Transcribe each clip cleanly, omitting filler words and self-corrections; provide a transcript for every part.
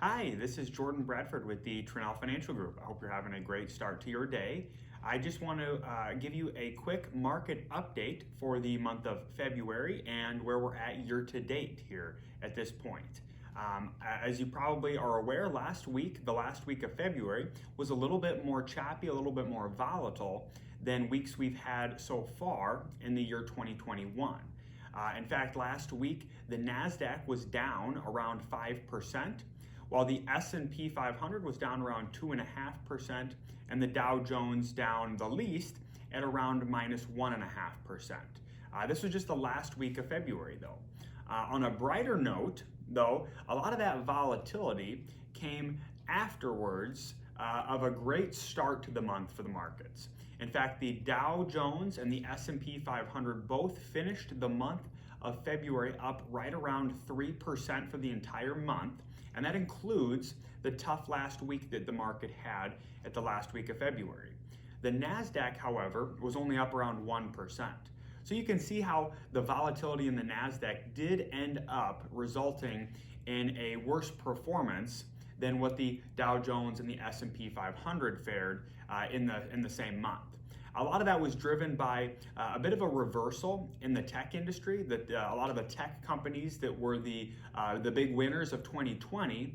Hi, this is Jordan Bradford with the Tranel Financial Group. I hope you're having a great start to your day. I just want to give you a quick market update for the month of February and where we're at year to date here at this point. As you probably are aware, the last week of February, was a little bit more choppy, a little bit more volatile than weeks we've had so far in the year 2021. In fact, last week, the Nasdaq was down around 5%, while the S&P 500 was down around 2.5%, and the Dow Jones down the least at around minus 1.5%. This was just the last week of February, though. On a brighter note, though, a lot of that volatility came afterwards of a great start to the month for the markets. In fact, the Dow Jones and the S&P 500 both finished the month of February up right around 3% for the entire month, and that includes the tough last week that the market had at the last week of February. The Nasdaq, however, was only up around 1%. So you can see how the volatility in the Nasdaq did end up resulting in a worse performance than what the Dow Jones and the S&P 500 fared in the same month. A lot of that was driven by a bit of a reversal in the tech industry. That a lot of the tech companies that were the big winners of 2020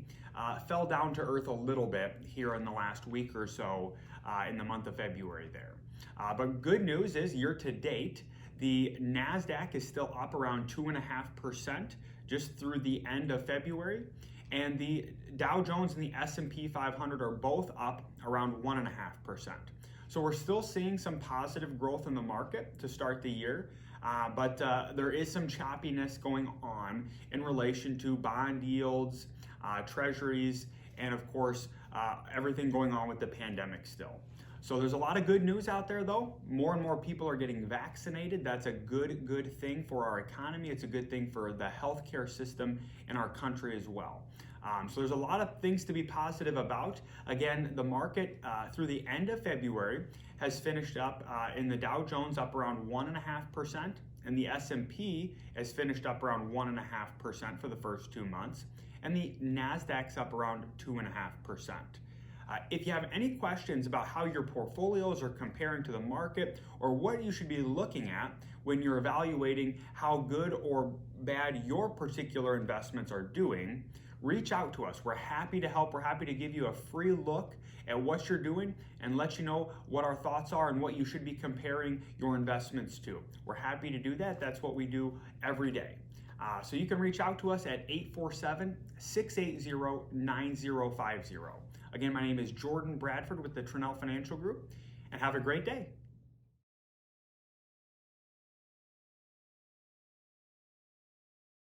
fell down to earth a little bit here in the last week or so in the month of February there. But good news is year to date, the Nasdaq is still up around 2.5% just through the end of February, and the Dow Jones and the S&P 500 are both up around 1.5%. So we're still seeing some positive growth in the market to start the year, but there is some choppiness going on in relation to bond yields, treasuries, and of course, everything going on with the pandemic still. So there's a lot of good news out there, though. More and more people are getting vaccinated. That's a good thing for our economy. It's a good thing for the healthcare system in our country as well. So there's a lot of things to be positive about. Again, the market through the end of February has finished up in the Dow Jones up around 1.5%, and the S&P has finished up around 1.5% for the first 2 months, and the Nasdaq's up around 2.5%. If you have any questions about how your portfolios are comparing to the market or what you should be looking at when you're evaluating how good or bad your particular investments are doing, reach out to us. We're happy to help. We're happy to give you a free look at what you're doing and let you know what our thoughts are and what you should be comparing your investments to. We're happy to do that. That's what we do every day. So you can reach out to us at 847-680-9050. Again, my name is Jordan Bradford with the Tranel Financial Group, and have a great day.